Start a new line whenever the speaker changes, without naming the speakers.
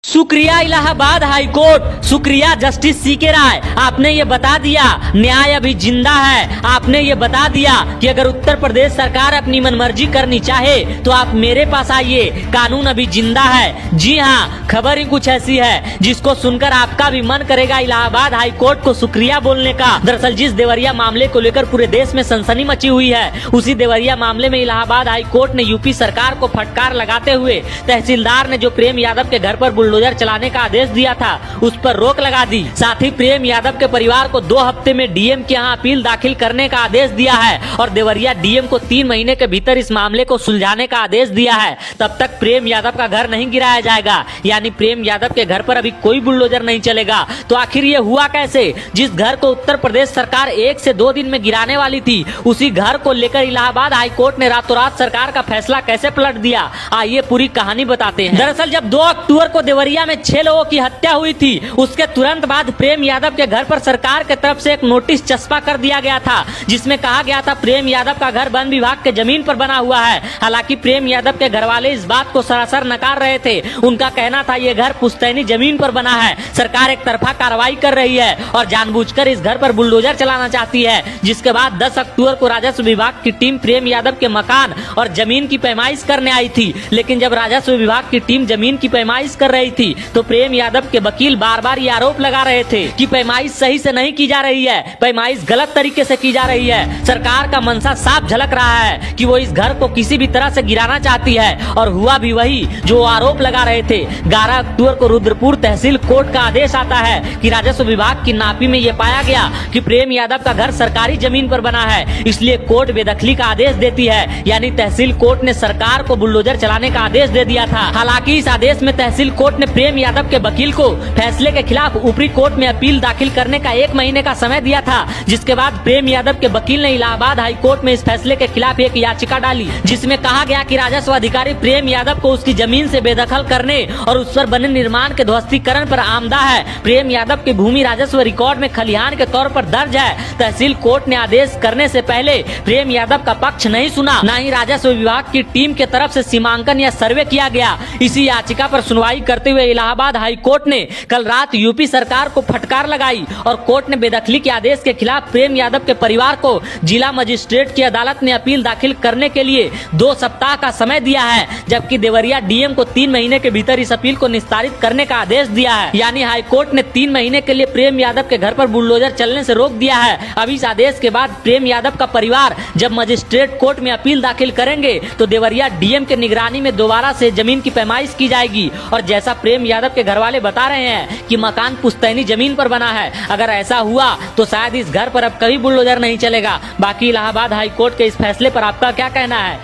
शुक्रिया Allahabad high court, शुक्रिया justice C K राय। आपने ये बता दिया न्याय अभी जिंदा है। आपने ये बता दिया कि अगर उत्तर प्रदेश सरकार अपनी मनमर्जी करनी चाहे तो आप मेरे पास आइए, कानून अभी जिंदा है। जी हाँ, खबर ही कुछ ऐसी है जिसको सुनकर आपका भी मन करेगा इलाहाबाद हाई कोर्ट को शुक्रिया बोलने का। दरअसल जिस देवरिया मामले को लेकर पूरे देश में सनसनी मची हुई है, उसी देवरिया मामले में इलाहाबाद हाई कोर्ट ने यूपी सरकार को फटकार लगाते हुए तहसीलदार ने जो प्रेम यादव के घर पर बुलडोजर चलाने का आदेश दिया था उस पर रोक लगा दी। साथ ही प्रेम यादव के परिवार को 2 हफ्ते में डीएम के यहाँ अपील दाखिल करने का आदेश दिया है और देवरिया डीएम को 3 महीने के भीतर इस मामले को सुलझाने का आदेश दिया है। तब तक प्रेम यादव का घर नहीं गिराया जाएगा, यानी प्रेम यादव के घर पर अभी कोई बुलडोजर नहीं चलेगा। तो आखिर ये हुआ कैसे? जिस घर को उत्तर प्रदेश सरकार 1 से 2 दिन में गिराने वाली थी, उसी घर को लेकर इलाहाबाद हाई कोर्ट ने रातों रात सरकार का फैसला कैसे पलट दिया, आइए पूरी कहानी बताते हैं। दरअसल जब 2 अक्टूबर को देवरिया में 6 लोगों की हत्या हुई थी, उसके तुरंत बाद प्रेम यादव के घर पर सरकार के तरफ से एक नोटिस चस्पा कर दिया गया था, जिसमें कहा गया था प्रेम यादव का घर वन विभाग के जमीन पर बना हुआ है। हालांकि प्रेम यादव के घर वाले इस बात को सरासर नकार रहे थे। उनका कहना था ये घर पुश्तैनी जमीन पर बना है, सरकार एक तरफा कार्रवाई कर रही है और जानबूझकर इस घर पर बुलडोजर चलाना चाहती है। जिसके बाद 10 अक्टूबर को राजस्व विभाग की टीम प्रेम यादव के मकान और जमीन की पैमाइश करने आई थी। लेकिन जब राजस्व विभाग की टीम जमीन की पैमाइश कर रही थी तो प्रेम यादव के वकील बार बार ये आरोप लगा रहे थे कि पैमाइश सही से नहीं की जा रही है, पैमाइश गलत तरीके से की जा रही है। सरकार का मंशा साफ झलक रहा है कि वो इस घर को किसी भी तरह से गिराना चाहती है और हुआ भी वही जो आरोप लगा रहे थे। 11 अक्टूबर को रुद्रपुर तहसील कोर्ट का आदेश आता है कि राजस्व विभाग की नापी में ये पाया गया कि प्रेम यादव का घर सरकारी जमीन पर बना है, इसलिए कोर्ट बेदखली का आदेश देती है। यानी तहसील कोर्ट ने सरकार को बुलडोजर चलाने का आदेश दे दिया था। हालांकि इस आदेश में तहसील कोर्ट ने प्रेम यादव के वकील को फैसले के खिलाफ ऊपरी कोर्ट में अपील दाखिल करने का 1 महीने का समय दिया था। जिसके बाद प्रेम यादव के वकील ने इलाहाबाद हाई कोर्ट में इस फैसले के खिलाफ एक याचिका डाली, जिसमें कहा गया कि राजस्व अधिकारी प्रेम यादव को उसकी जमीन से बेदखल करने और उस पर बने निर्माण के ध्वस्तीकरण पर आमदा है। प्रेम यादव की भूमि राजस्व रिकॉर्ड में खलिहान के तौर पर दर्ज है। तहसील कोर्ट ने आदेश करने से पहले प्रेम यादव का पक्ष नहीं सुना, न ही राजस्व विभाग की टीम के तरफ से सीमांकन या सर्वे किया गया। इसी याचिका पर सुनवाई करते हुए इलाहाबाद हाई कोर्ट ने कल रात यूपी सरकार को फटकार लगाई और कोर्ट ने बेदखली के आदेश के खिलाफ प्रेम यादव के परिवार को जिला मजिस्ट्रेट की अदालत में अपील दाखिल करने के लिए 2 सप्ताह का समय दिया है, जबकि देवरिया डीएम को 3 महीने के भीतर इस अपील को निस्तारित करने का आदेश दिया है। यानी हाई कोर्ट ने 3 महीने के लिए प्रेम यादव के घर पर बुलडोजर चलने से रोक दिया है। अब इस आदेश के बाद प्रेम यादव का परिवार जब मजिस्ट्रेट कोर्ट में अपील दाखिल करेंगे तो देवरिया डीएम के निगरानी में दोबारा से जमीन की पैमाइश की जाएगी। और जैसा प्रेम यादव के घर वाले बता रहे हैं कि मकान पुश्तैनी जमीन पर बना है, अगर ऐसा हुआ तो शायद इस घर पर अब कभी बुलडोजर नहीं चलेगा। बाकी इलाहाबाद हाई कोर्ट के इस फैसले पर आपका क्या कहना है?